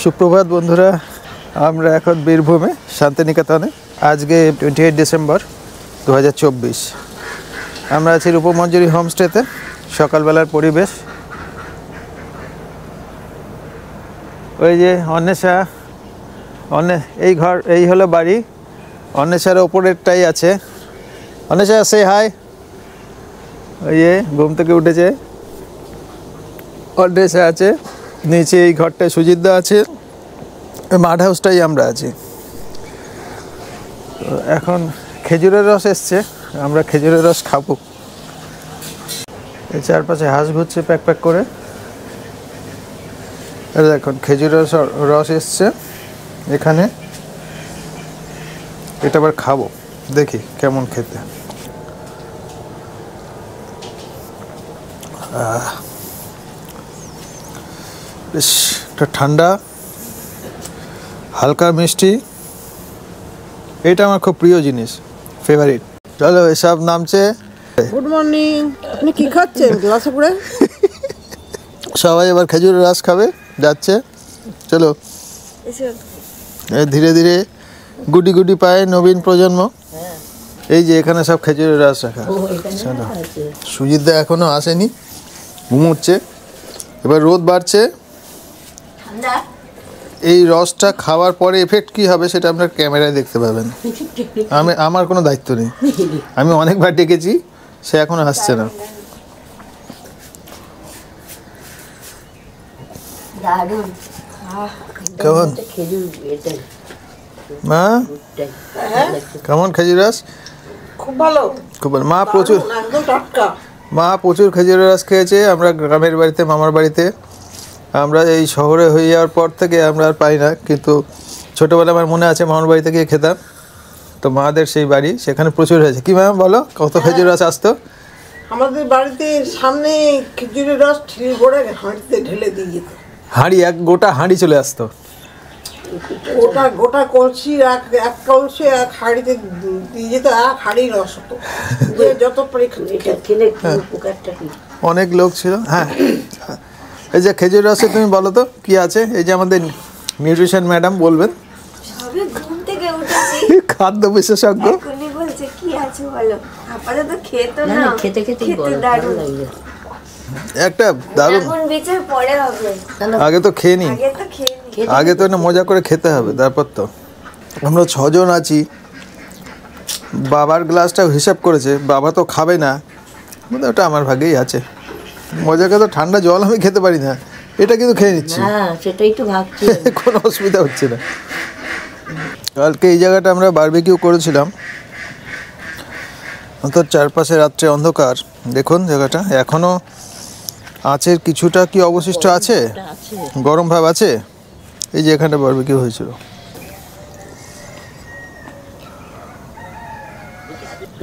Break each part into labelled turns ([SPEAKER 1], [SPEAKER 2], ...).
[SPEAKER 1] সুপ্রভাত বন্ধুরা, আমরা এখন বীরভূমে শান্তিনিকেতনে। আজকে 28 ডিসেম্বর 2024। আমরা আছি রূপমঞ্জরি হোমস্টেতে। সকালবেলার পরিবেশ, ওই যে অন্বেষা, এই ঘর, এই হলো বাড়ি। অন্বেষার ওপরেরটাই আছে। অন্বেষা সে হাই। ওই যে ঘুম থেকে উঠেছে, অন্বেষা আছে নিচে। এই ঘরটায় সুজিতদা আছে, মাড হাউসটাই আমরা আছি। তো এখন খেজুরের রস এসছে, আমরা খেজুরের রস খাবো। এই চারপাশে হাঁস ঘুরছে প্যাক প্যাক করে। এখন খেজুরের রস এসছে এখানে, এটা আবার খাবো, দেখি কেমন খেতে। বেশ একটা ঠান্ডা, হালকা মিষ্টি। এটা আমার খুব প্রিয় জিনিস, ফেভারিট। চলো এসব নামছে।
[SPEAKER 2] Good morning. আপনি কি খাচ্ছেন গ্লাসে করে?
[SPEAKER 1] সবাই এবার খেজুরের রস খাবে, যাচ্ছে। চলো ধীরে ধীরে গুটি গুটি পায় নবীন প্রজন্ম। এই যে এখানে সব খেজুরের রস রাখা। চলো, সুজিতদা এখনো আসেনি, ঘুমোচ্ছে। এবার রোদ বাড়ছে, এই রসটা খাওয়ার পরে এফেক্ট কী হবে সেটা আপনার ক্যামেরায় দেখতে পাবেন। আমার কোনো দায়িত্ব নেই, আমি অনেকবার ডেকেছি, সে এখনো আসছে না। কেমন মা, কেমন খেজুর রস?
[SPEAKER 2] খুব ভালো,
[SPEAKER 1] খুব ভালো। মা প্রচুর,
[SPEAKER 2] একদম টাটকা।
[SPEAKER 1] মা প্রচুর খেজুরের রস খেয়েছে। আমরা গ্রামের বাড়িতে, মামার বাড়িতে। আমরা এই শহরে হয়ে যাওয়ার পর থেকে আমরা আর পাই না, কিন্তু ছোটোবেলা আমার মনে আছে মামার বাড়িতে গিয়ে খেতাম। তো মাদের সেই বাড়ি, সেখানে প্রচুর হয়েছে। কি ম্যাম বলো, কত খেজুর রস আসতো?
[SPEAKER 2] আমাদের বাড়িতে সামনে খেজুরের রস ঠিল করে হাঁড়িতে ঢেলে দিয়ে যেত।
[SPEAKER 1] হাঁড়ি, এক গোটা হাঁড়ি চলে আসতো।
[SPEAKER 2] গোটা কলসি, এক কলসি এক হাঁড়িতে দিয়ে যেত, এক হাঁড়ি রস হতো। যত খেলে
[SPEAKER 1] অনেক লোক ছিল। হ্যাঁ, এই যে খেজুর রসে তুমি বলো তো কি আছে? এই যে আমাদের নিউট্রিশন ম্যাডাম বলবেন,
[SPEAKER 3] ঘুম থেকে উঠেছি,
[SPEAKER 1] খাদ্য বিশেষজ্ঞ।
[SPEAKER 3] এখনই বলছে কি আছে বলো। আপাতত খেতো না, খেতে দারুণ
[SPEAKER 1] একটা দারুণ।
[SPEAKER 3] এখন বিচার পরে হবে,
[SPEAKER 1] আগে তো খেয়ে নি, আগে তো না মজা করে খেতে হবে, তারপর তো। আমরা 6 জন আছি। বাবার গ্লাসটা হিসাব করেছে, বাবা তো খাবে না, মানে ওটা আমার ভাগেই আছে। মজা কথা, ঠান্ডা জল আমি খেতে পারি না, এটা কিন্তু খেয়ে নিচ্ছি।
[SPEAKER 4] সেটাই তো ভাবছি,
[SPEAKER 1] কোনো অসুবিধা হচ্ছে না। কালকে এই জায়গাটা আমরা বারবিকিউ করেছিলাম। অন্তত চারপাশে রাত্রে অন্ধকার। দেখুন জায়গাটা এখনো আঁচের কিছুটা কি অবশিষ্ট আছে, গরম ভাব আছে। এই যে এখানে বারবিকিউ হয়েছিল।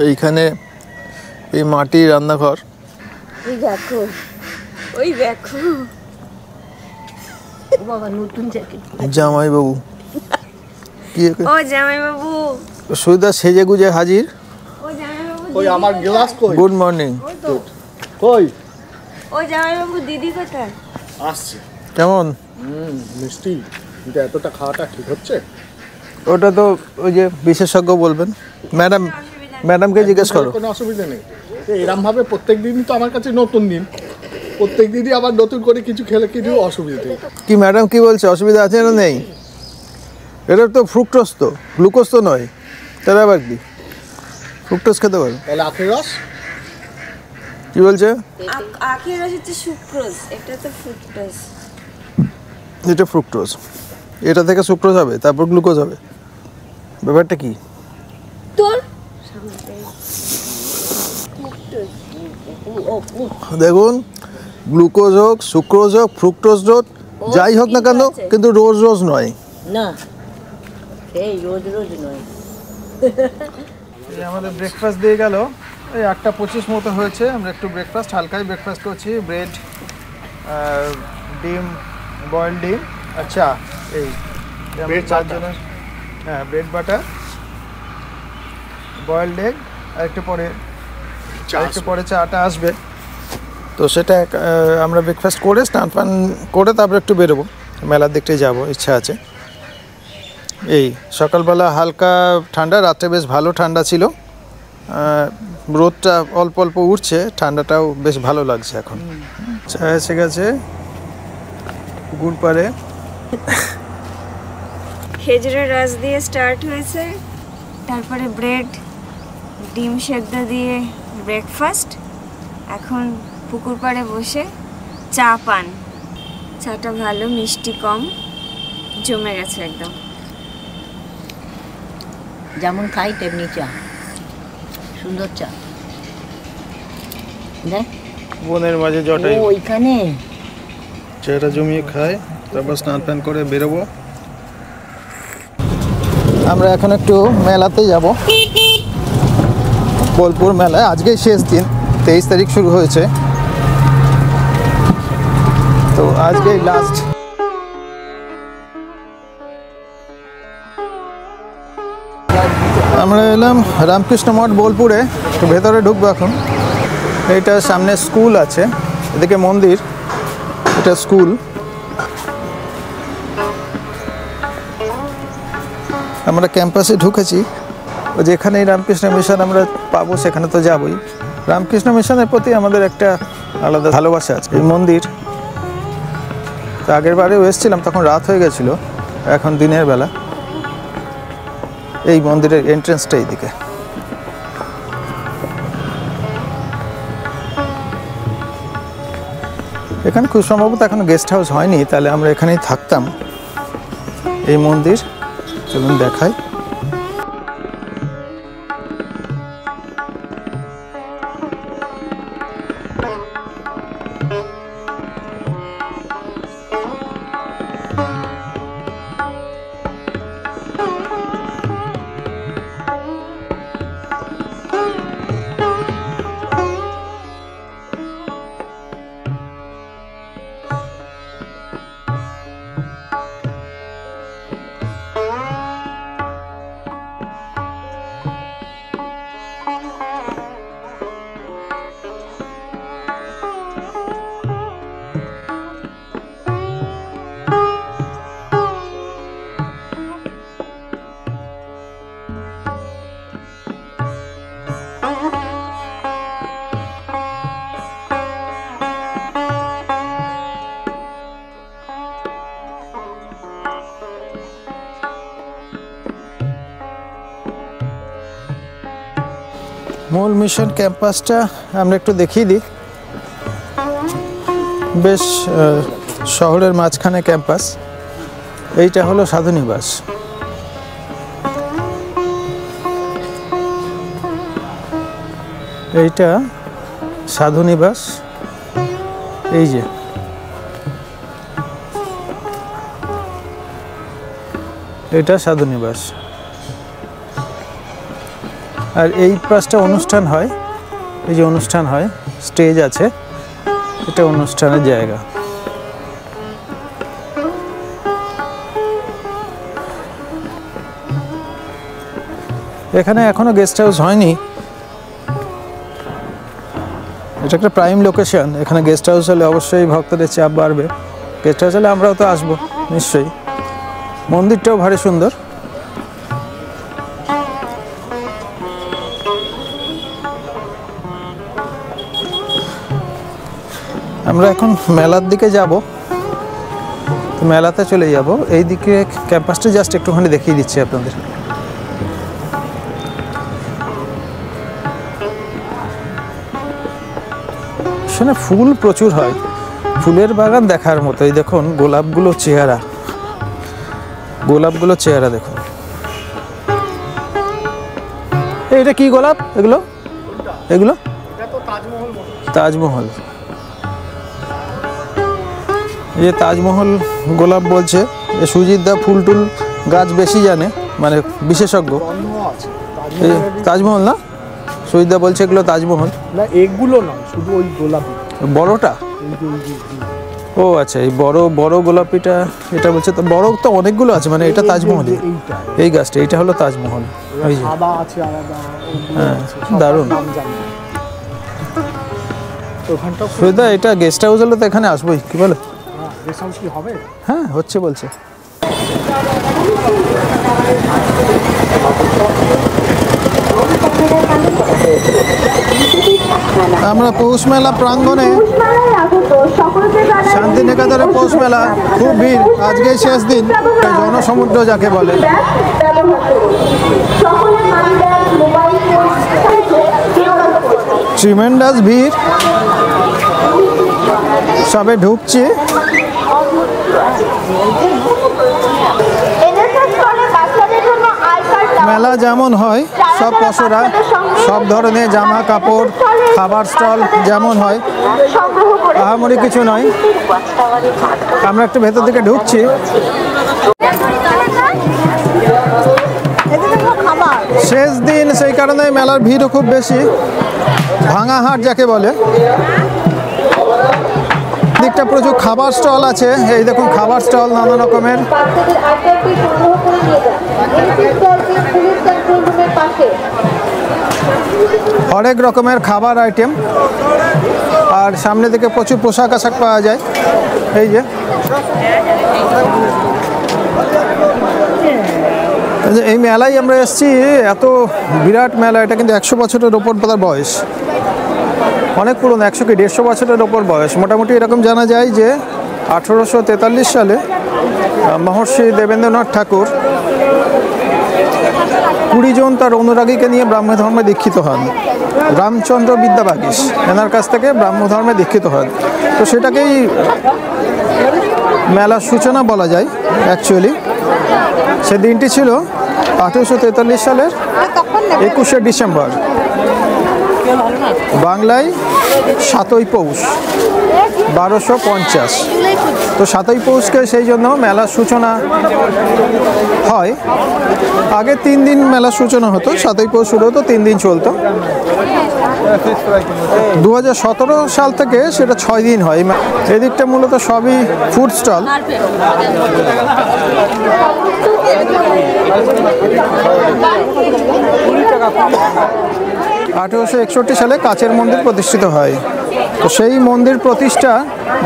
[SPEAKER 1] এইখানে এই মাটির রান্নাঘর।
[SPEAKER 3] ওই দেখো, ওই দেখো
[SPEAKER 4] বাবা নতুন জ্যাকেট।
[SPEAKER 1] জামাইবাবু কি,
[SPEAKER 3] ও জামাইবাবু,
[SPEAKER 1] সুবিধা সেজে গুজে হাজির।
[SPEAKER 3] ও জামাইবাবু,
[SPEAKER 5] কই আমার গ্লাস কই?
[SPEAKER 1] Good morning.
[SPEAKER 5] কই
[SPEAKER 3] ও জামাইবাবু, দিদি কোথায়?
[SPEAKER 5] আসছে।
[SPEAKER 1] কেমন
[SPEAKER 5] মিষ্টি, কিন্তু এতটা খাওয়াটা ঠিক হচ্ছে?
[SPEAKER 1] ওটা তো ওই যে বিশেষজ্ঞ বলবেন। ম্যাডামকে জিজ্ঞেস করো।
[SPEAKER 5] কোনো অসুবিধা নেই। এরম ভাবে প্রত্যেক দিনই তো আমার কাছে নতুন দিন, প্রত্যেক দিনই আবার নতুন করে কিছু খেলে কিছু অসুবিধা নেই।
[SPEAKER 1] কি ম্যাডাম কি বলছে, অসুবিধা আছে না নেই? এটা তো ফ্রুক্টোজ, তো গ্লুকোজ তো নয়। তাহলে আবার কি, ফ্রুক্টোজ খেতে পারো।
[SPEAKER 5] তাহলে আখের রস
[SPEAKER 1] কি বলছে?
[SPEAKER 3] আখের রস হচ্ছে সুক্রোজ, এটা তো ফ্রুক্টোজ।
[SPEAKER 1] এটা ফ্রুক্টোজ, এটা থেকে সুক্রোজ হবে, তারপর গ্লুকোজ হবে। ব্যাপারটা কি?
[SPEAKER 3] তোর
[SPEAKER 1] দেখুন, গ্লুকোজ হোক, সুক্রোজ হোক, ফ্রুক্টোজ হোক, যাই হোক না কেন, কিন্তু রোজ রোজ নয়।
[SPEAKER 4] না, এই রোজ রোজ নয়।
[SPEAKER 1] আমাদের ব্রেকফাস্ট দিয়ে গেল, এই 8:25 মতো হয়েছে। আমরা একটু ব্রেকফাস্ট, হালকাই ব্রেকফাস্ট করছি। ব্রেড, ডিম, বয়েলড ডিম আর চা। এই 4 জনের। হ্যাঁ, ব্রেড বাটার, বয়েলড এগ, আর একটু পরে চাটা আসবে। তো সেটা আমরা ব্রেকফাস্ট করে স্নান ফান করে তারপরে একটু বেরোবো। মেলার দিকটাই যাব, ইচ্ছা আছে। এই সকালবেলা হালকা ঠান্ডা, রাত্রে বেশ ভালো ঠান্ডা ছিল, রোদটা অল্প অল্প উঠছে, ঠান্ডাটাও বেশ ভালো লাগছে এখন। চা এসে গেছে পুকুর পাড়ে।
[SPEAKER 3] খেজুরের রস দিয়ে স্টার্ট হয়েছে, তারপরে ব্রেড ডিম সেদ্ধ দিয়ে ব্রেকফাস্ট। এখন পুকুর পাড়ে বসে চা পান। চাটা ভালো, মিষ্টি কম, জমে গেছে একদম।
[SPEAKER 4] যেমন খাই তেমনি চা, সুন্দর চা। দেখ
[SPEAKER 1] বনের মাঝে জটাই
[SPEAKER 4] ওইখানে
[SPEAKER 1] চাটা জমিয়ে খায়, তারপর স্নান টান করে বেরোবো। আমরা এখন একটু মেলাতে যাব, বোলপুর মেলায়। আজকেই শেষ দিন, 23 তারিখ শুরু হয়েছে, তো আজকেই লাস্ট। আমরা এলাম রামকৃষ্ণ মঠ বোলপুরে, তো ভেতরে ঢুকবো এখন। এইটা সামনে স্কুল আছে, এদিকে মন্দির, এটা স্কুল। আমরা ক্যাম্পাসে ঢুকেছি, যেখানেই রামকৃষ্ণ মিশন আমরা পাবো সেখানে তো যাবই। রামকৃষ্ণ মিশনের প্রতি আমাদের একটা আলাদা ভালোবাসা আছে। এই মন্দির, তো আগের বারেও এসেছিলাম, তখন রাত হয়ে গেছিলো, এখন দিনের বেলা। এই মন্দিরের এন্ট্রেন্সটা এইদিকে। এখানে খুব সম্ভবত এখনো গেস্ট হাউস হয়নি, তাহলে আমরা এখানেই থাকতাম। এই মন্দির, চলুন দেখাই। মূল মিশন ক্যাম্পাসটা আমরা একটু দেখিয়ে দিই। বেশ শহরের মাঝখানে ক্যাম্পাস। এইটা হলো সাধুনিবাস। এইটা সাধুনিবাস, এই যে এটা সাধুনিবাস। আর এই পাশটা অনুষ্ঠান হয়, এই যে অনুষ্ঠান হয়, স্টেজ আছে, এটা অনুষ্ঠানের জায়গা। এখানে এখনো গেস্ট হাউস হয়নি, এটা একটা প্রাইম লোকেশন। এখানে গেস্ট হাউস হলে অবশ্যই ভক্তদের চাপ বাড়বে। গেস্ট হাউস হলে আমরাও তো আসবো নিশ্চয়ই। মন্দিরটাও ভারী সুন্দর। আমরা এখন মেলার দিকে যাব, তো মেলাতে চলে যাব। এই দিকে ক্যাম্পাসটা জাস্ট একটুখানি দেখিয়ে দিচ্ছি আপনাদের। এখানে ফুল প্রচুর হয়, ফুলের বাগান দেখার মতো। এই দেখুন গোলাপগুলো চেহারা, গোলাপগুলো চেহারা দেখুন। এটা কি গোলাপ এগুলো? এগুলো তাজমহল। এই যে তাজমহল গোলাপ বলছে, এ সুজিত দা ফুল টুল গাছ বেশি জানে, মানে বিশেষজ্ঞ। এই তাজমহল না, সুজিত দা বলছে এগুলো তাজমহল
[SPEAKER 5] না, এগুলো নয়, শুধু ওই গোলাপি
[SPEAKER 1] বড়টা। ও আচ্ছা, এই বড় বড় গোলাপিটা এটা বলছে। তো বড় তো অনেকগুলো আছে, মানে এটা তাজমহল। এই গাছটা, এইটা হলো তাজমহল। এই যে হ্যাঁ, দারুণ। সুজিত দা এটা গেস্ট হাউস হলে তো এখানে আসবোই, কি বলো?
[SPEAKER 5] গেস্ট হাউস কি হবে?
[SPEAKER 1] হ্যাঁ হচ্ছে বলছে। আমরা পৌষ মেলা প্রাঙ্গণে, শান্তিনিকেতনের পৌষ মেলা, খুব ভিড়, আজকেই শেষ দিন, জনসমুদ্র যাকে বলে। ট্রিমেন্ডাস ভিড়, সবে ঢুকছে। মেলা যেমন হয় সব পসরা, সব ধরনের জামা কাপড়, খাবার স্টল যেমন হয়, আহামরি কিছু নয়। আমরা একটু ভেতর দিকে ঢুকছি। শেষ দিন, সেই কারণে মেলার ভিড়ও খুব বেশি, ভাঙা হাট যাকে বলে। দিকটা প্রচুর খাবার স্টল আছে, এই দেখুন খাবার স্টল নানা রকমের। অনেক রকমের খাবার আইটেম, আর সামনে দিকে প্রচুর পোশাক আশাক পাওয়া যায়। এই যে এই মেলায় আমরা এসেছি, এত বিরাট মেলা, এটা কিন্তু 100 বছরের ওপর তার বয়স, অনেক পুরনো, 100 কি 150 বছরের ওপর বয়স। মোটামুটি এরকম জানা যায় যে 1843 সালে মহর্ষি দেবেন্দ্রনাথ ঠাকুর 20 জন তার অনুরাগীকে নিয়ে ব্রাহ্ম ধর্মে দীক্ষিত হন। রামচন্দ্র বিদ্যাবাগীশ এনার কাছ থেকে ব্রাহ্ম ধর্মে দীক্ষিত হন। তো সেটাকেই মেলার সূচনা বলা যায় অ্যাকচুয়ালি। সে দিনটি ছিল 1843 সালের 21শে ডিসেম্বর, বাংলায় 7ই পৌষ 1250। তো 7ই পৌষকে সেই জন্য মেলার সূচনা হয়। আগে 3 দিন মেলার সূচনা হতো, 7ই পৌষ শুরু হতো, 3 দিন চলতো। 2017 সাল থেকে সেটা 6 দিন হয়। এদিকটা মূলত সবই ফুড স্টল। 1861 সালে কাচের মন্দির প্রতিষ্ঠিত হয়। তো সেই মন্দির প্রতিষ্ঠা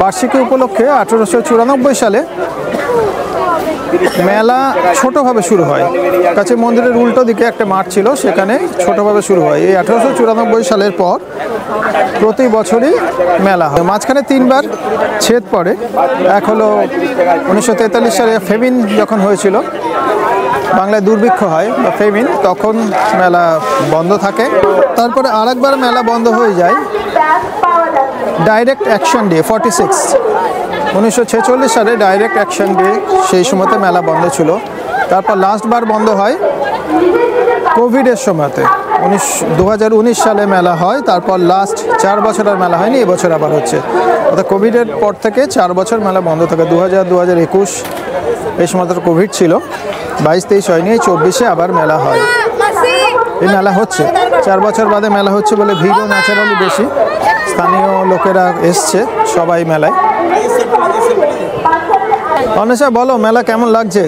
[SPEAKER 1] বার্ষিকী উপলক্ষে 1894 সালে মেলা ছোটোভাবে শুরু হয়। কাছে মন্দিরের উল্টো দিকে একটা মাঠ ছিল, সেখানে ছোটোভাবে শুরু হয়। এই 1894 সালের পর প্রতি বছরই মেলা হয়। মাঝখানে 3 বার ছেদ পড়ে। এক হলো 1943 সালে ফেমিন যখন হয়েছিল, বাংলায় দুর্ভিক্ষ হয় বা ফেমিন, তখন মেলা বন্ধ থাকে। তারপরে আরেকবার মেলা বন্ধ হয়ে যায় ডাইরেক্ট অ্যাকশন ডে 46, 1946 সালে ডাইরেক্ট অ্যাকশন ডে, সেই সময়তে মেলা বন্ধ ছিল। তারপর লাস্টবার বন্ধ হয় কোভিডের সময়তে, 2019 সালে মেলা হয়। তারপর লাস্ট 4 বছর আর মেলা হয়নি, এবছর আবার হচ্ছে। অর্থাৎ কোভিডের পর থেকে 4 বছর মেলা বন্ধ থাকে। 2021 এই সময় তো কোভিড ছিল, 22-23 হয়নি, 24-এ আবার মেলা হয়। এই মেলা হচ্ছে 4 বছর বাদে মেলা হচ্ছে বলে ভিড়ও ন্যাচারালি বেশি। স্থানীয় লোকেরা এসছে সবাই মেলায়। অনেশা বলো, মেলা কেমন লাগছে?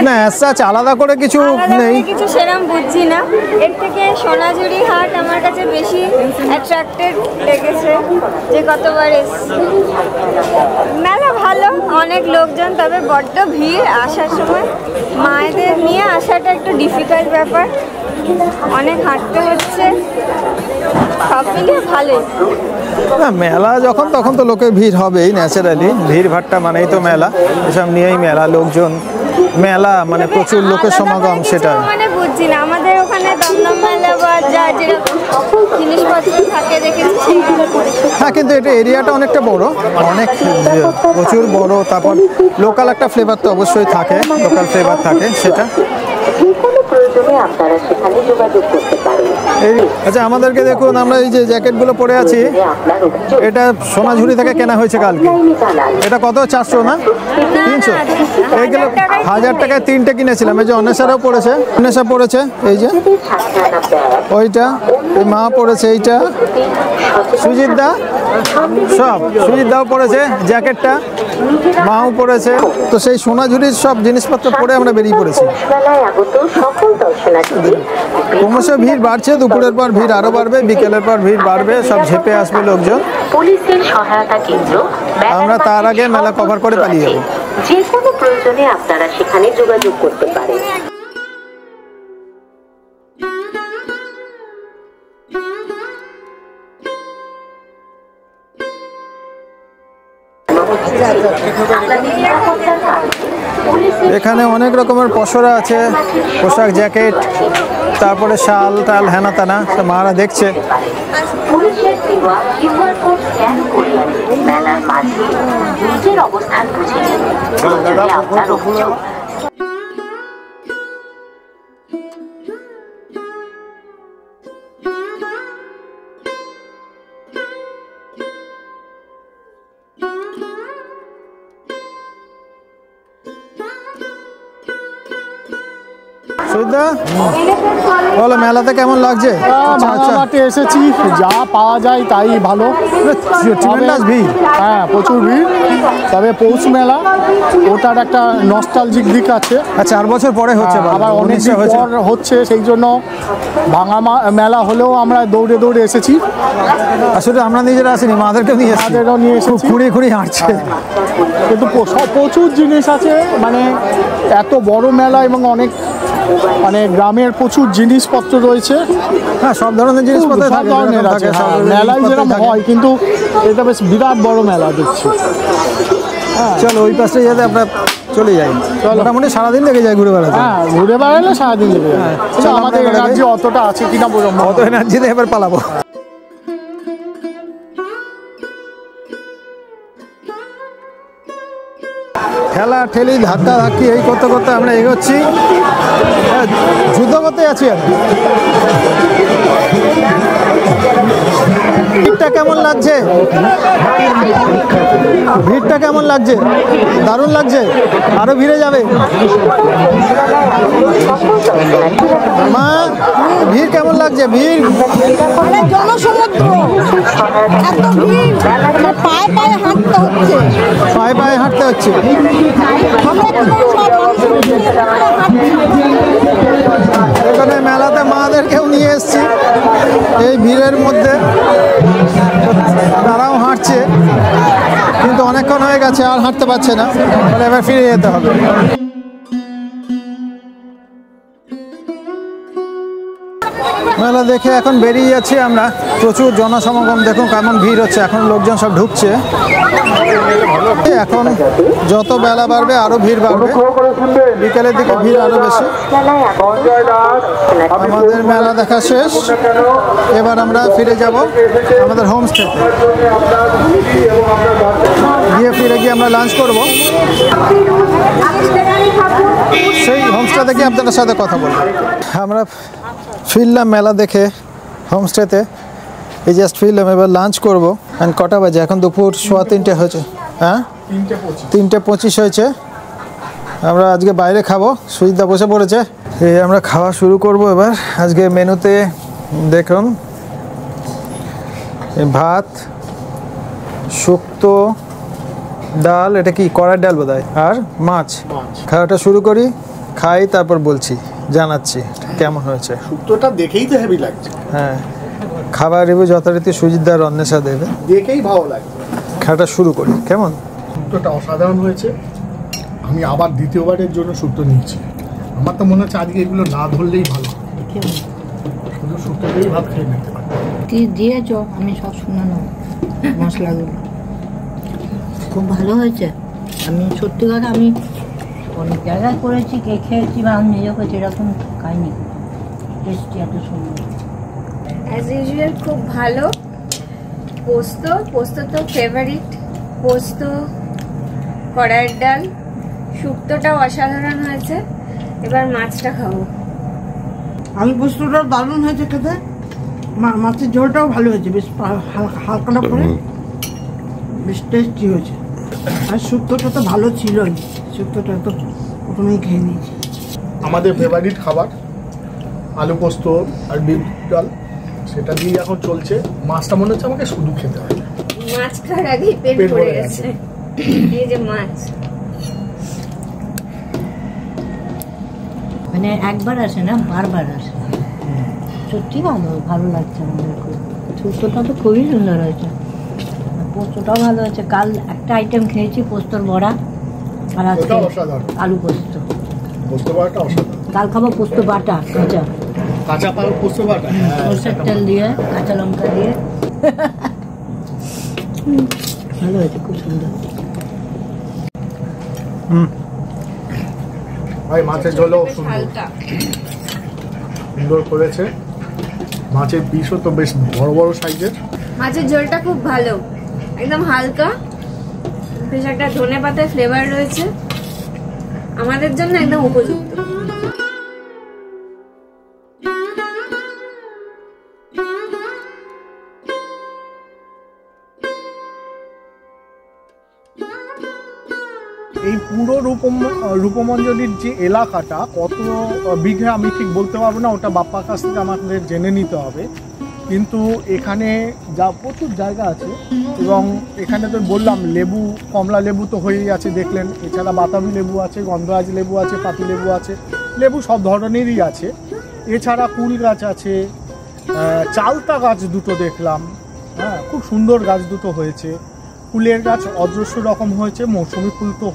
[SPEAKER 1] না আচ্ছা, আলাদা করে কিছু নেই,
[SPEAKER 3] কিছু সেরকম বুঝছি না। এর থেকে সোনাঝুরি হাট আমার কাছে বেশি অ্যাট্রাক্টেড লেগেছে, যে কতবার এসেছি। মেলা ভালো, অনেক লোকজন, তবে বড্ড ভিড়। আসার সময় মায়েদের নিয়ে আসাটা একটু ডিফিকাল্ট ব্যাপার, অনেক হাঁটতে হচ্ছে। সব মিলিয়ে ভালোই।
[SPEAKER 1] না মেলা যখন তখন তো লোকের ভিড় হবেই ন্যাচারালি, ভিড় ভাট্টা মানেই তো মেলা, এসব নিয়েই মেলা, লোকজন, মেলা মানে প্রচুর লোকের সমাগম। সেটা
[SPEAKER 3] মানে বুঝছি না, আমাদের ওখানে দমদম মেলা বা যা যেরকম জিনিসপত্র থাকে দেখেছি।
[SPEAKER 1] হ্যাঁ, কিন্তু এটা এরিয়াটা অনেকটা বড়, অনেক প্রচুর বড়। তারপর লোকাল একটা ফ্লেভার তো অবশ্যই থাকে, লোকাল ফ্লেভার থাকে সেটা। আচ্ছা, আমাদেরকে দেখুন, আমরা এই যে জ্যাকেটগুলো পরে আছি, এটা সোনাঝুরি থেকে কেনা হয়েছে কালকে। এটা কত? 400 না 300? এইগুলো 1000 টাকায় 3টে কিনেছিলাম। এই যে অন্বেষারাও পড়েছে, অন্বেষা পড়েছে, এই যে ওইটা, এই মা পড়েছে এইটা, সুজিত দা, সব সুজিত দাও পড়েছে জ্যাকেটটা। মাও পড়েছে, তো সেই সোনাঝুরির সব জিনিসপত্র পরে আমরা বেরিয়ে পড়েছি। ক্রমশ ভিড় বাড়ছে, দুপুরের পর ভিড় আরো বাড়বে, বিকেলের পর ভিড় বাড়বে, সব ঝেপে আসবে লোকজন।
[SPEAKER 6] পুলিশের সহায়তা কেন্দ্র
[SPEAKER 1] আমরা তার আগে মেলা কভার করে পালিয়ে যাবো।
[SPEAKER 6] যে কোনো প্রয়োজনে আপনারা সেখানে যোগাযোগ করতে পারেন।
[SPEAKER 1] এখানে অনেক রকমের পসরা আছে, পোশাক, জ্যাকেট, তারপরে শাল টাল হেনা তেনা, মারা দেখছে।
[SPEAKER 6] পুলিশের দেওয়া কিউআর কোড স্ক্যান করে মেলার মাঝে নিজের অবস্থান বুঝে নিন। প্রয়োজনে আপনার অভিযোগ
[SPEAKER 1] সুবিধা বলো, মেলাতে কেমন লাগছে?
[SPEAKER 5] ভাঙামাঠে এসেছি, যা পাওয়া যায় তাই ভালো।
[SPEAKER 1] ট্রিমেন্ডাস ভিড়,
[SPEAKER 5] হ্যাঁ প্রচুর ভিড়। তবে পৌষ মেলা ওটার একটা নস্টালজিক দিক আছে।
[SPEAKER 1] 4 বছর পরে হচ্ছে,
[SPEAKER 5] আবার অনেক দিন পর হচ্ছে, সেই জন্য ভাঙা মেলা হলেও আমরা দৌড়ে দৌড়ে এসেছি।
[SPEAKER 1] আসলে আমরা নিজেরা আসিনি, মাদেরকেও নিয়ে এসেছি,
[SPEAKER 5] মাদেরও নিয়ে এসেছি।
[SPEAKER 1] খুঁড়িয়ে খুঁড়িয়ে হাঁটছে।
[SPEAKER 5] কিন্তু প্রচুর জিনিস আছে, মানে এত বড় মেলা এবং অনেক মানে গ্রামের প্রচুর জিনিসপত্র রয়েছে।
[SPEAKER 1] হ্যাঁ, সব ধরনের জিনিসপত্র
[SPEAKER 5] সব ধরনের আছে। মেলায় যেরকম হয়, কিন্তু এটা বেশ বিরাট বড় মেলা দেখছি।
[SPEAKER 1] চলো ওই পাশে যেতে আমরা চলে যাই, মোটামুটি সারাদিন লেগে যায় ঘুরে বেড়াতে।
[SPEAKER 5] হ্যাঁ, ঘুরে বেড়ালে সারাদিন লেগে যায়। আমাদের রাজ্যে অতটা আছে কিনা বলবো,
[SPEAKER 1] অত এনার্জিতে এবার পালাবো। ঠেলা ঠেলি ধাক্কা ধাক্কি এই করতে করতে আমরা এগোচ্ছি, যুদ্ধ করতে যাচ্ছি। ভিড়টা কেমন লাগছে? ভিড়টা কেমন লাগছে? দারুণ লাগছে, আরো ভিড়ে যাবে। মা, ভিড় কেমন লাগছে? ভিড়
[SPEAKER 2] জনসমুদ্র, এত ভিড়, পায়ে পায়ে হাঁটতে হচ্ছে।
[SPEAKER 1] পায়ে পায়ে হাঁটতে হচ্ছে। এখানে মেলাতে মাদেরকেও নিয়ে এসেছি এই ভিড়ের মধ্যে, তারাও হাঁটছে, কিন্তু অনেকক্ষণ হয়ে গেছে, আর হাঁটতে পারছে না, বলে এবার ফিরে যেতে হবে। মেলা দেখে এখন বেরিয়ে যাচ্ছি আমরা। প্রচুর জনসমাগম, দেখুন কেমন ভিড় হচ্ছে, এখন লোকজন সব ঢুকছে। এখন যত বেলা বাড়বে আরো ভিড় বাড়বে, বিকেলের দিকে ভিড় আরো বেশি। আমাদের মেলা দেখা শেষ, এবার আমরা ফিরে যাব আমাদের হোমস্টেতে। ফিরে গিয়ে আমরা লাঞ্চ করব, সেই হোমস্টে থেকে আপনাদের সাথে কথা বলবো। আমরা ফিরলাম মেলা দেখে হোমস্টেতে, এই জাস্ট ফিরলাম, এবার লাঞ্চ করবো। অ্যান্ড কটা বাজে এখন? দুপুর 3:15 হয়েছে। হ্যাঁ, 3:25 হয়েছে। আমরা আজকে বাইরে খাবো, সুজিদা বসে পড়েছে, এই আমরা খাওয়া শুরু করব এবার। আজকে মেনুতে দেখুন, ভাত, শুক্তো, ডাল, এটা কি কড়ার ডাল বোধহয়, আর মাছ। খাওয়াটা শুরু করি, খাই, তারপর বলছি, জানাচ্ছি কেমন হয়েছে।
[SPEAKER 5] শুক্তোটা দেখেই তো হেভি লাগছে।
[SPEAKER 1] হ্যাঁ, খাবার রিভিউ যথারীতি সুজিতদার অন্বেষা দেবে,
[SPEAKER 5] দেখেই ভালো লাগছে।
[SPEAKER 1] খাওয়াটা শুরু করি। কেমন?
[SPEAKER 5] শুক্তোটা অসাধারণ হয়েছে। আমি আবার দ্বিতীয়বারের জন্য শুক্তো নিয়েছি। আমার তো মনে হচ্ছে আজকে এগুলো না ধরলেই ভালো, শুধু শুক্তো দিয়েই ভাত খেয়ে নিতে পারি।
[SPEAKER 4] কি দিয়েছ? আমি সব শুনে নেব মশলাগুলো। খুব ভালো হয়েছে। আমি সত্যি কথা, আমি অনেক জায়গায় করেছি, কে খেয়েছি বা আমি নিজে করেছি, এরকম খাইনি। টেস্টি, এত সুন্দর।
[SPEAKER 3] অ্যাজ ইউজুয়াল খুব ভালো। পোস্ত তো ফেভারিট, পোস্ত, কড়াইয়ের ডাল, শুক্তোটাও অসাধারণ হয়েছে। এবার মাছটা খাবো।
[SPEAKER 2] আমি পোস্তটা দারুণ হয়েছে খেতে, মাছের ঝোলটাও ভালো হয়েছে, বেশ হালকাটা করে, বেশ টেস্টি হয়েছে। আর শুক্তোটা তো ভালো ছিলই, শুক্তোটা তো প্রথমেই খেয়ে নিয়েছি।
[SPEAKER 5] আমাদের ফেভারিট খাবার আলু পোস্ত আর ডিম ডাল, সেটা দিয়ে এখন চলছে। মাছটা মনে হচ্ছে আমাকে শুধু খেতে হয়,
[SPEAKER 3] মাছ খাওয়ার আগেই পেট ভরে গেছে। এই যে মাছ,
[SPEAKER 4] মানে একবার আসে না, বারবার আসে। সত্যি ভালো, ভালো লাগছে আমাদের খুব। শুক্তোটা তো খুবই সুন্দর হয়েছে, পোস্তটাও ভালো হয়েছে। কাল একটা আইটেম খেয়েছি পোস্তর বড়া, আর আজকে
[SPEAKER 5] ওটা অসাধারণ।
[SPEAKER 4] আলু পোস্ত।
[SPEAKER 5] পোস্ত বাটা অসাধারণ।
[SPEAKER 4] কাল খাবো পোস্ত বাটা, কাঁচা
[SPEAKER 5] কাঁচা পোস্ত বাটা,
[SPEAKER 4] সরষের তেল দিয়ে, কাঁচা লঙ্কা দিয়ে। ভালো হয়েছে, খুব সুন্দর।
[SPEAKER 5] ভাই মাছের ঝোলও
[SPEAKER 3] বেশ হালকা।
[SPEAKER 5] সুন্দর করেছে। মাছের পিসও তো বেশ বড় বড় সাইজের।
[SPEAKER 3] মাছের ঝোলটা খুব ভালো, একদম হালকা, বেশ একটা ধনেপাতার ফ্লেভার রয়েছে, আমাদের জন্য একদম উপযুক্ত।
[SPEAKER 5] এই পুরো রূপমঞ্জরির যে এলাকাটা কত বিঘা আমি ঠিক বলতে পারবো না, ওটা বাপ্পার কাছ থেকে আমাদের জেনে নিতে হবে। কিন্তু এখানে যা প্রচুর জায়গা আছে, এবং এখানে তো বললাম লেবু, কমলা লেবু তো হয়েই আছে দেখলেন, এছাড়া বাতাবি লেবু আছে, গন্ধরাজ লেবু আছে, পাতি লেবু আছে, লেবু সব ধরনেরই আছে। এছাড়া কুল গাছ আছে, চালতা গাছ দুটো দেখলাম, হ্যাঁ খুব সুন্দর গাছ দুটো হয়েছে। ফুলের গাছ অজস্র রকম হয়েছে, মৌসুমি ফুল তো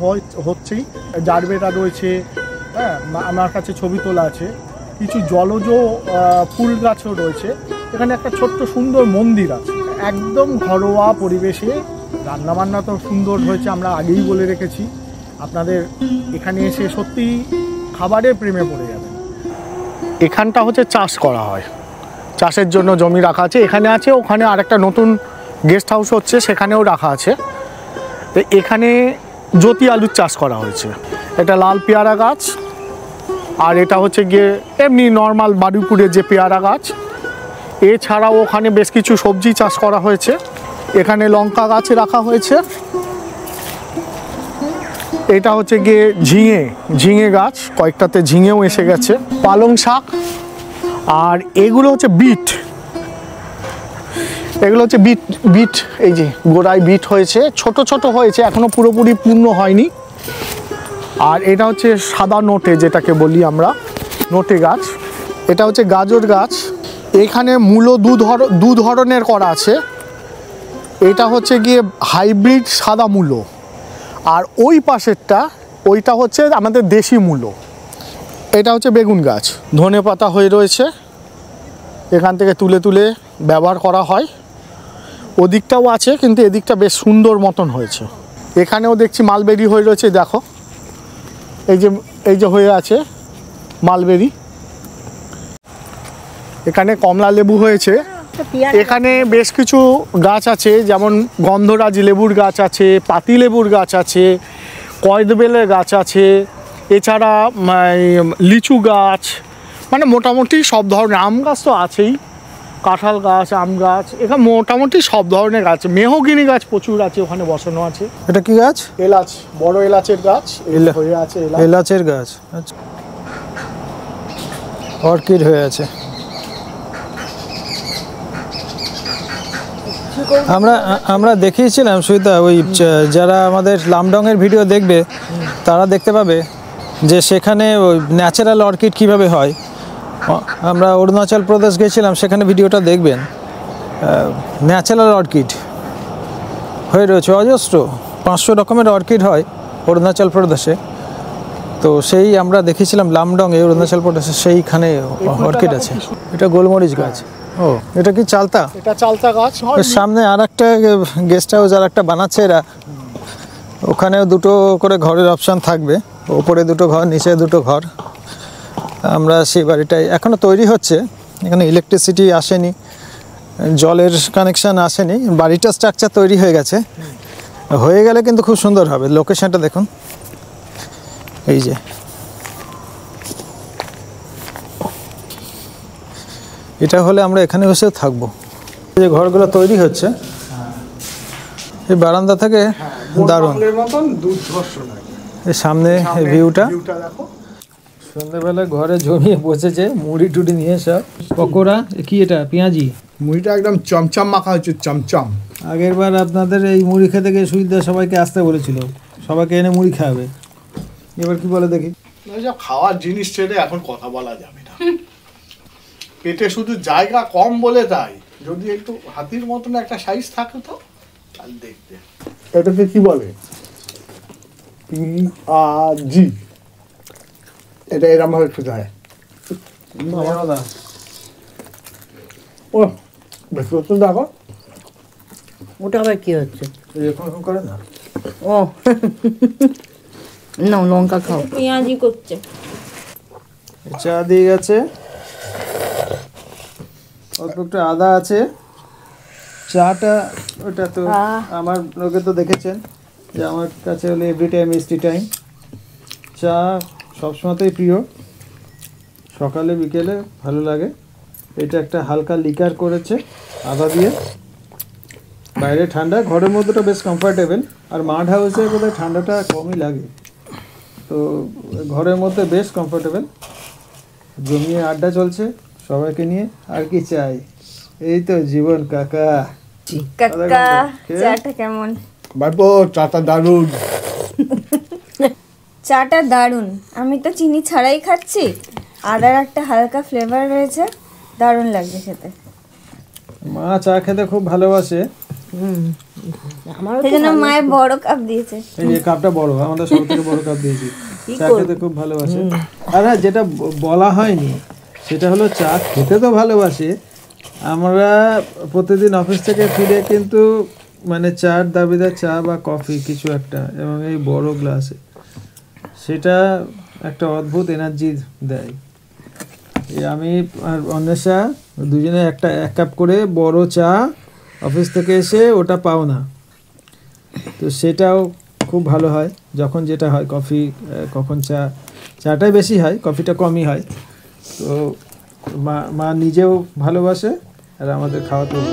[SPEAKER 5] হচ্ছেই, জারবেরা রয়েছে, হ্যাঁ আমার কাছে ছবি তোলা আছে। কিছু জলজ ফুল গাছও রয়েছে। এখানে একটা ছোট্ট সুন্দর মন্দির আছে, একদম ঘরোয়া পরিবেশে। রান্নাবান্না তো সুন্দর হয়েছে, আমরা আগেই বলে রেখেছি। আপনাদের এখানে এসে সত্যি খাবারের প্রেমে পড়ে যাবেন। এখানটা হচ্ছে চাষ করা হয়, চাষের জন্য জমি রাখা আছে। এখানে আছে, ওখানে আরেকটা নতুন গেস্ট হাউস হচ্ছে, সেখানেও রাখা আছে। তো এখানে জ্যোতি আলুর চাষ করা হয়েছে। এটা লাল পেয়ারা গাছ, আর এটা হচ্ছে গিয়ে এমনি নর্মাল বারুইপুরের যে পেয়ারা গাছ। এছাড়াও ওখানে বেশ কিছু সবজি চাষ করা হয়েছে। এখানে লঙ্কা গাছ রাখা হয়েছে। এটা হচ্ছে গিয়ে ঝিঙে গাছ, কয়েকটাতে ঝিঙেও এসে গেছে, পালং শাক। আর এগুলো হচ্ছে বিট, এগুলো হচ্ছে বিট। এই যে গোড়ায় বিট হয়েছে, ছোট ছোট হয়েছে, এখনো পুরোপুরি পূর্ণ হয়নি। আর এটা হচ্ছে সাদা নোটে, যেটাকে বলি আমরা নোটে গাছ। এটা হচ্ছে গাজর গাছ। এখানে মূলো দু ধরনের করা আছে। এটা হচ্ছে গিয়ে হাইব্রিড সাদা মূলো, আর ওই পাশেরটা ওইটা হচ্ছে আমাদের দেশি মূলো। এটা হচ্ছে বেগুন গাছ, ধনেপাতা হয়ে রয়েছে, এখান থেকে তুলে তুলে ব্যবহার করা হয়। ওদিকটাও আছে, কিন্তু এদিকটা বেশ সুন্দর মতন হয়েছে। এখানেও দেখছি মালবেরি হয়ে রয়েছে, দেখো এই যে হয়ে আছে মালবেরি। এখানে কমলা লেবু হয়েছে। এখানে বেশ কিছু গাছ আছে, যেমন গন্ধরাজ লেবুর গাছ আছে, পাতি লেবুর গাছ আছে, কয়েদবেলের গাছ আছে, এছাড়া লিচু গাছ, মানে মোটামুটি সব ধরনের। আম গাছ তো আছেই, কাঁঠাল গাছ, আম গাছ, এখানে মোটামুটি সব ধরনের গাছ। মেহগিনি গাছ প্রচুর আছে, ওখানে বসানো আছে।
[SPEAKER 1] এটা কি গাছ?
[SPEAKER 5] এলাচ, বড় এলাচের গাছ হয়ে আছে।
[SPEAKER 1] এলাচের গাছ, আচ্ছা। অর্কিড হয়ে আছে। আমরা দেখিয়েছিলাম সুইতা, ওই যারা আমাদের লামডংয়ের ভিডিও দেখবে তারা দেখতে পাবে যে সেখানে ওই ন্যাচারাল অর্কিড কিভাবে হয়। আমরা অরুণাচল প্রদেশ গেছিলাম, সেখানে ভিডিওটা দেখবেন। ন্যাচারাল অর্কিড হয়ে রয়েছে অজস্র, 500 রকমের অর্কিড হয় অরুণাচল প্রদেশে। তো সেই আমরা দেখেছিলাম লামডংয়ে, অরুণাচল প্রদেশে, সেইখানে অর্কিড আছে। এটা গোলমরিচ গাছ। ও, এটা কি চালতা?
[SPEAKER 5] এটা চালতা গাছ।
[SPEAKER 1] সামনে আর একটা গেস্ট হাউস আর একটা বানাচ্ছে এরা, ওখানেও দুটো করে ঘরের অপশান থাকবে, ওপরে দুটো ঘর, নিচে দুটো ঘর। আমরা সেই বাড়িটাই এখনও তৈরি হচ্ছে, এখানে ইলেকট্রিসিটি আসেনি, জলের কানেকশান আসেনি, বাড়িটা স্ট্রাকচার তৈরি হয়ে গেছে। হয়ে গেলে কিন্তু খুব সুন্দর হবে। লোকেশনটা দেখুন, এই যে এটা হলে আমরা এখানে বসেও থাকবো। যে ঘরগুলো তৈরি হচ্ছে, এই বারান্দা থেকে দারুণ এই সামনে ভিউটা। সন্ধ্যেবেলা ঘরে জমিয়ে বসেছে, মুড়ি টুড়ি নিয়ে সব। পকোড়া কি, এটা পেঁয়াজি
[SPEAKER 5] মুড়িটা একদম চমচম মাখা হচ্ছে, চমচম।
[SPEAKER 1] আগের বার আপনাদের এই মুড়ি খেতে গিয়ে সুইদা সবাইকে আসতে বলেছিল, সবাইকে এনে মুড়ি খাওয়াবে। এবার কি বলে দেখি?
[SPEAKER 5] সব খাওয়ার জিনিস ছেড়ে এখন কথা বলা যাবে না। পেটে শুধু জায়গা কম বলে তাই, যদি একটু হাতির মতন একটা সাইজ থাকে তো তাহলে দেখতে। এটাকে কি বলে? পেঁয়াজি। এটা এরম ভাবে খেতে হয়। ও ভেতর তো দেখো,
[SPEAKER 4] ওটা আবার কি হচ্ছে?
[SPEAKER 1] এরকম করে না।
[SPEAKER 4] ও না, লঙ্কা খাও।
[SPEAKER 3] পেঁয়াজি করছে।
[SPEAKER 1] চা দিয়ে গেছে, অল্প একটু আদা আছে। চাটা ওটা তো আমার লোকে তো দেখেছেন যে আমার কাছে হলে এভরি টাইম এসটি টাইম। চা সবসময়তেই প্রিয়, সকালে বিকেলে ভালো লাগে। এটা একটা হালকা লিকার করেছে আদা দিয়ে। বাইরে ঠান্ডা, ঘরের মধ্যেটা বেশ কমফর্টেবল। আর মাড হাউসে বোধহয় ঠান্ডাটা কমই লাগে, তো ঘরের মধ্যে বেশ কমফোর্টেবল। জমিয়ে আড্ডা চলছে সবাইকে নিয়ে, আর কি চাই? এই তো জীবন কাকা।
[SPEAKER 3] কাকা চাটা কেমন?
[SPEAKER 5] ভাইপো চাটা দারুণ।
[SPEAKER 3] চাটা দারুণ, আমি তো চিনি ছাড়াই খাচ্ছি। আদার একটা হালকা ফ্লেভার রয়েছে, দারুণ লাগছে খেতে।
[SPEAKER 1] মা চা খেতে খুব ভালোবাসে,
[SPEAKER 3] সেই জন্য মায়ের বড় কাপ দিয়েছে।
[SPEAKER 1] এই যে কাপটা বড়, আমাদের সব থেকে বড় কাপ দিয়েছি। চা খেতে খুব ভালোবাসে। আর হ্যাঁ, যেটা বলা হয়নি সেটা হলো চা খেতে তো ভালোবাসে। আমরা প্রতিদিন অফিস থেকে ফিরে কিন্তু মানে চার দাবিদার, চা বা কফি কিছু একটা, এবং এই বড় গ্লাসে, সেটা একটা অদ্ভুত এনার্জি দেয়। এই আমি আর অন্বেষা দুজনে এক কাপ করে বড় চা অফিস থেকে এসে ওটা পাও না, তো সেটাও খুব ভালো হয়। যখন যেটা হয় কফি, কখন চাটাই বেশি হয়, কফিটা কমই হয়। তো মা নিজেও ভালোবাসে আর আমাদের খাওয়াতেও।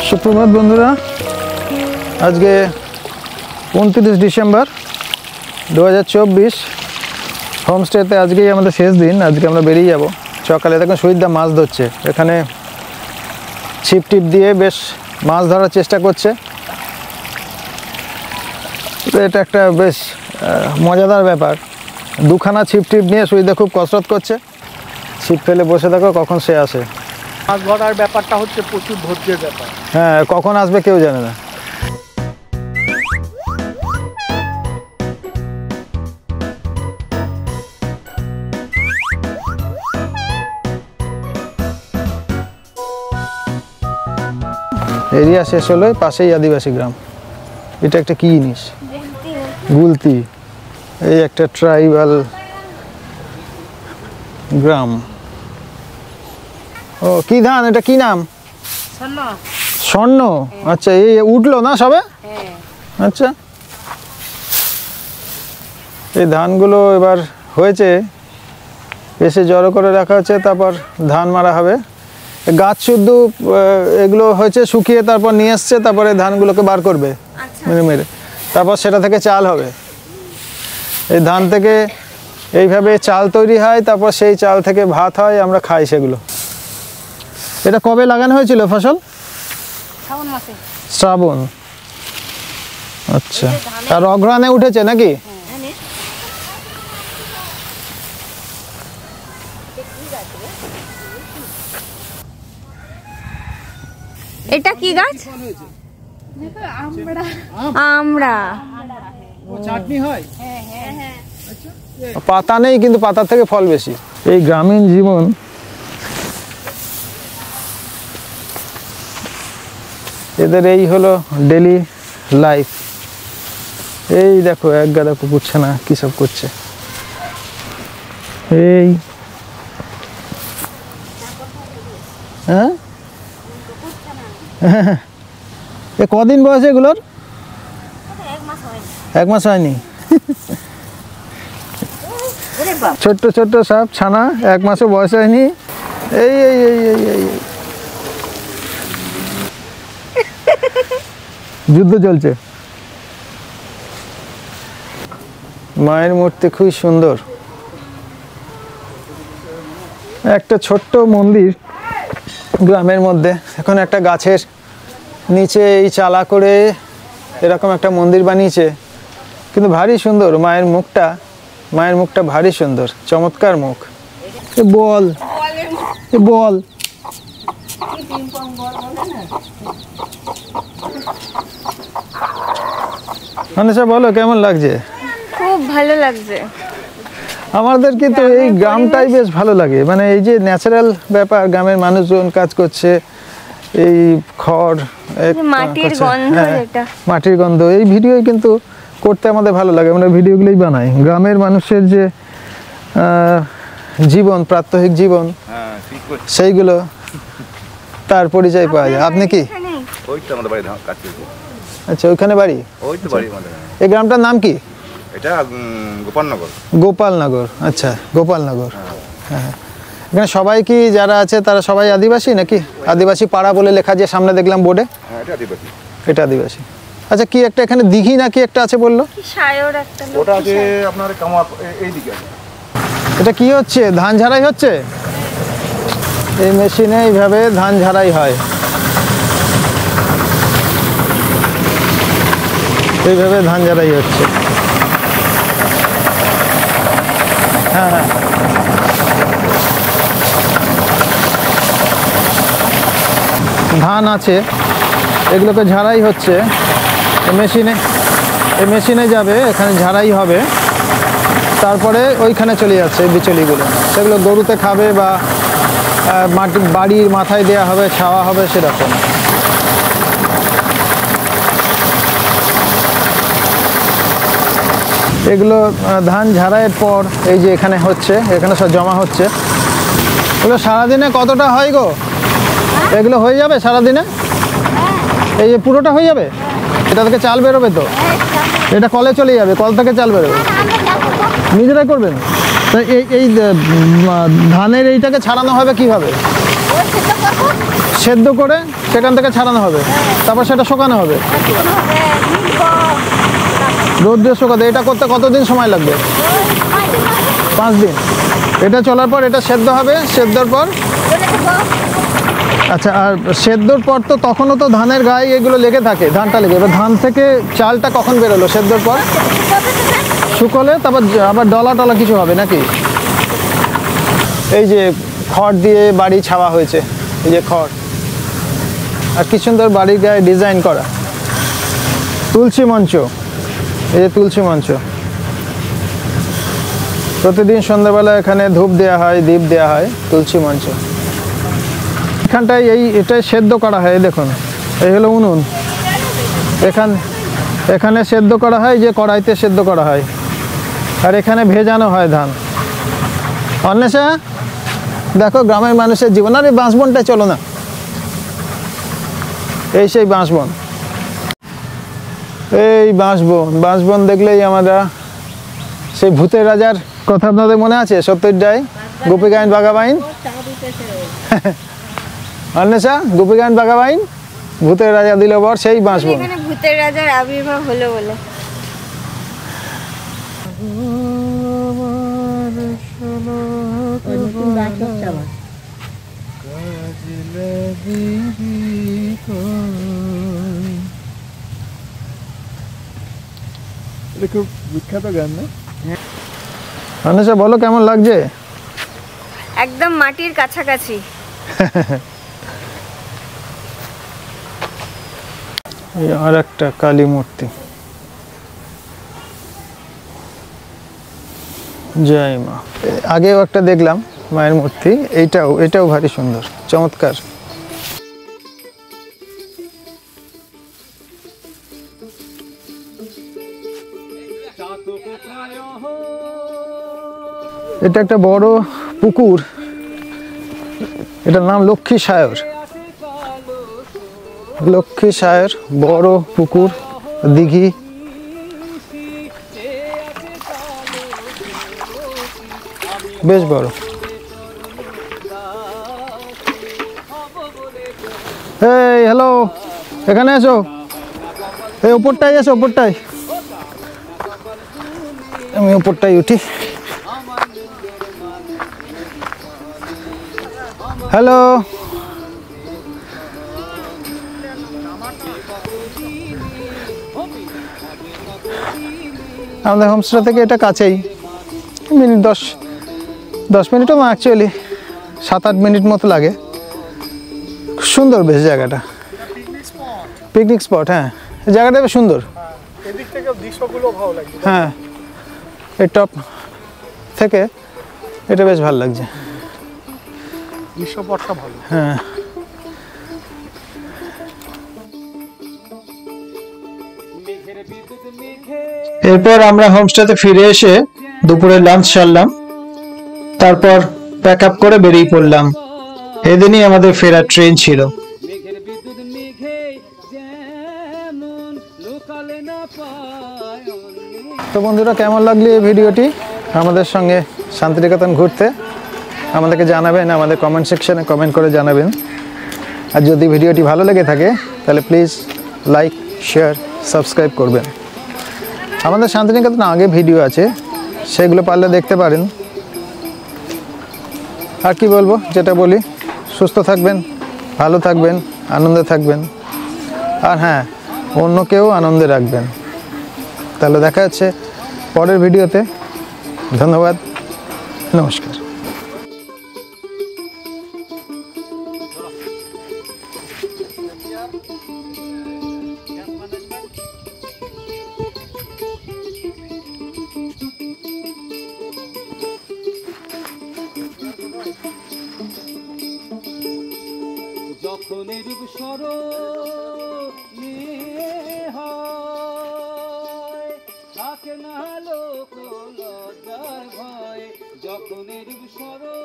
[SPEAKER 1] সুপ্রভাত বন্ধুরা, আজকে 29 ডিসেম্বর 2024। হোমস্টেতে আজকেই আমাদের শেষ দিন। আজকে আমরা বেরিয়ে যাব সকালে। দেখুন সুইদা মাছ ধরছে এখানে, ছিপ টিপ দিয়ে বেশ মাছ ধরার চেষ্টা করছে। এটা একটা বেশ মজাদার ব্যাপার। দুখানা ছিপ টিপ নিয়ে সুইদা খুব কসরত করছে। ছিপ ফেলে বসে থাকো, কখন সে আসে।
[SPEAKER 5] মাছ ধরার ব্যাপারটা হচ্ছে প্রচুর ধৈর্যের ব্যাপার।
[SPEAKER 1] হ্যাঁ, কখন আসবে কেউ জানে না। এরিয়া শেষ হলো, পাশেই আদিবাসী গ্রাম। এটা একটা কি জিনিস? গুলতি। এই একটা ট্রাইবাল গ্রাম। ও কি ধান? এটা কি নাম? স্বর্ণ। আচ্ছা, এই উঠলো না সবে? আচ্ছা, এই ধানগুলো এবার হয়েছে, এসে জড়ো করে রাখা হচ্ছে, তারপর ধান মারা হবে। গাছ শুদ্ধ এগুলো হয়েছে, শুকিয়ে তারপর নিয়ে আসছে, তারপরে ধানগুলোকে বার করবে মেরে মেরে, তারপর সেটা থেকে চাল হবে। এই ধান থেকে এইভাবে চাল তৈরি হয়, তারপর সেই চাল থেকে ভাত হয়, আমরা খাই সেগুলো। এটা কবে লাগানো হয়েছিল ফসল? শ্রাবণ। আচ্ছা, আর অগ্রহায়ণে উঠেছে নাকি?
[SPEAKER 3] এটা কি গাছ? আমরা
[SPEAKER 1] চাটনি হয়। পাতা নেই, কিন্তু পাতার থেকে ফল বেশি। এই গ্রামীণ জীবন, এদের এই হলো ডেলি লাইফ। এই দেখো এক গাদা কুকুর ছানা কি সব করছে। এই হ্যাঁ, এ কদিন বয়স এগুলোর? 1 মাস হয়নি। ছোট্ট ছোট্ট সব ছানা, 1 মাসও বয়স হয়নি। এই এই এই এই এই যুদ্ধ চলছে। মায়ের মূর্তি খুবই সুন্দর, একটা ছোট্ট মন্দির গ্রামের মধ্যে। এখন একটা গাছের নিচে এই চালা করে এরকম একটা মন্দির বানিয়েছে, কিন্তু ভারী সুন্দর। মায়ের মুখটা ভারী সুন্দর, চমৎকার মুখ। এ বল মানুষা বলো কেমন লাগছে?
[SPEAKER 3] খুব ভালো লাগছে।
[SPEAKER 1] আমাদের কিন্তু এই গ্রামটাই বেশ ভালো লাগে, মানে এই যে ন্যাচারাল ব্যাপার, গ্রামের মানুষজন কাজ করছে, এই খড়
[SPEAKER 3] মাটির গন্ধ, যেটা
[SPEAKER 1] মাটির গন্ধ, এই ভিডিও কিন্তু করতে আমাদের ভালো লাগে। আমরা ভিডিওগুলোই বানাই। গ্রামের মানুষের যে জীবন, প্রাত্যহিক জীবন, সেইগুলো তার পরিচয় পাওয়া যায়। আপনি কি? আচ্ছা, ওইখানে বাড়ি? এই গ্রামটার নাম কি?
[SPEAKER 7] এটা
[SPEAKER 1] গোপালনগর। আচ্ছা, গোপালনগর। হ্যাঁ, এখানে সবাই কি যারা আছে তারা সবাই আদিবাসী নাকি? আদিবাসী পাড়া বলে লেখা, যে সামনে দেখলাম বোর্ডে। এটা আদিবাসী। আচ্ছা, কি একটা এখানে দিঘি নাকি একটা আছে বললো?
[SPEAKER 7] ওটা আছে আপনার কামার এইদিকে।
[SPEAKER 1] এটা কি হচ্ছে? ধান ঝাড়াই হচ্ছে? এই মেশিনে এইভাবে ধান ঝাড়াই হয়, এইভাবে ধান ঝাড়াই হচ্ছে। হ্যাঁ, ধান আছে, এগুলোকে ঝাড়াই হচ্ছে এই মেশিনে যাবে, এখানে ঝাড়াই হবে, তারপরে ওইখানে চলে যাচ্ছে বিচলিগুলো, সেগুলো গরুতে খাবে বা বাড়ির মাথায় দেওয়া হবে, ছাওয়া হবে, সেরকম। এগুলো ধান ঝাড়াইয়ের পর এই যে এখানে হচ্ছে, এখানে সব জমা হচ্ছে। এগুলো সারাদিনে কতটা হয় গো? এগুলো হয়ে যাবে সারাদিনে? এই যে পুরোটা হয়ে যাবে? এটা থেকে চাল বেরোবে তো? এটা কলে চলে যাবে, কল থেকে চাল বেরোবে? নিজেরাই করবেন? তা এই ধানের এইটাকে ছাড়ানো হবে কিভাবে? সেদ্ধ করে সেখান থেকে ছাড়ানো হবে, তারপর সেটা শুকানো হবে, রোদ দিয়ে শুকাতে। এটা করতে কতদিন সময় লাগবে? 5 দিন। এটা চলার পর এটা সেদ্ধ হবে, সেদ্ধর পর আচ্ছা, আর সেদ্ধর পর তো তখনও তো ধানের গায়ে এগুলো লেগে থাকে, ধানটা লেগে। এবার ধান থেকে চালটা কখন বেরোলো সেদ্ধর পর? শুকোলে তারপর আবার ডলা কিছু হবে নাকি? এই যে খড় দিয়ে বাড়ি ছাওয়া হয়েছে, এই যে খড়, আর কি সুন্দর বাড়ির গায়ে ডিজাইন করা। তুলসী মঞ্চ, এই যে তুলসী মঞ্চ। প্রতিদিন সন্ধ্যাবেলা এখানে ধূপ দেওয়া হয়, দীপ দেওয়া হয়, তুলসী মঞ্চ। এখানটায় এটাই সেদ্ধ করা হয়, দেখুন এই হলো উনুন। এখানে সেদ্ধ করা হয়, যে কড়াইতে সেদ্ধ করা হয়, আর এখানে ভেজানো হয় ধান। অন্বেষা, দেখো গ্রামের মানুষের জীবন। আর এই বাঁশবনটা চলো না, এই সেই বাঁশবন, এই বাঁশবন দেখলেই আমরা সেই ভূতের রাজার কথা আপনাদের মনে আছে? 70 ডাই গোপী গাইন বাঘাবাইন। অন্বেষা, গোপী গাইন বাঘাবাইন, ভূতের রাজা দিল বর, সেই বাঁশবন।
[SPEAKER 3] এখানে ভূতের রাজার আবির্ভাব হলো বলে।
[SPEAKER 1] খুব বিখ্যাত গান না? অন্বেষা বলো কেমন লাগছে?
[SPEAKER 3] একদম মাটির কাছাকাছি।
[SPEAKER 1] আর একটা কালী মূর্তি, জয় মা। আগেও একটা দেখলাম মায়ের মূর্তি, এটাও ভারী সুন্দর, চমৎকার। এটা একটা বড় পুকুর, এটার নাম লক্ষ্মী সায়র, বড় পুকুর, দিঘি। বেশ বড়। এই হ্যালো, এখানে এসো। এই ওপরটাই আছে, ওপরটাই আমি ওপরটাই উঠি। হ্যালো, আমাদের হোমস্টে থেকে এটা কাছেই, মিনিট 10 মিনিটও না, অ্যাকচুয়ালি 7-8 মিনিট মতো লাগে। সুন্দর বেশ জায়গাটা, পিকনিক স্পট। হ্যাঁ, এই জায়গাটা বেশ সুন্দর।
[SPEAKER 5] এদিক থেকে দৃশ্যগুলো ভালো লাগছে।
[SPEAKER 1] হ্যাঁ, এই টপ থেকে এটা বেশ ভালো লাগছে,
[SPEAKER 5] দৃশ্যপটটা ভালো।
[SPEAKER 1] হ্যাঁ। এরপর আমরা হোমস্টেতে ফিরে এসে দুপুরে লাঞ্চ সারলাম, তারপর প্যাক আপ করে বেরিয়ে পড়লাম। এদিনই আমাদের ফেরার ট্রেন ছিল। তো বন্ধুরা, কেমন লাগলো এই ভিডিওটি? আমাদের সঙ্গে শান্তিনিকেতন ঘুরতে আমাদেরকে জানাবেন, আমাদের কমেন্ট সেকশনে কমেন্ট করে জানাবেন। আর যদি ভিডিওটি ভালো লেগে থাকে তাহলে প্লিজ লাইক, শেয়ার, সাবস্ক্রাইব করবেন। আমাদের শান্তিনিকেতন আগে ভিডিও আছে, সেগুলো পারলে দেখতে পারেন। আর কি বলবো, যেটা বলি, সুস্থ থাকবেন, ভালো থাকবেন, আনন্দে থাকবেন, আর হ্যাঁ, অন্যকেও আনন্দে রাখবেন। তাহলে দেখা যাচ্ছে পরের ভিডিওতে। ধন্যবাদ, নমস্কার।
[SPEAKER 8] যখন রূপ স্মরণে হয়, থাকে না লোক লজ্জার ভয়। যখন রূপ স্মরণ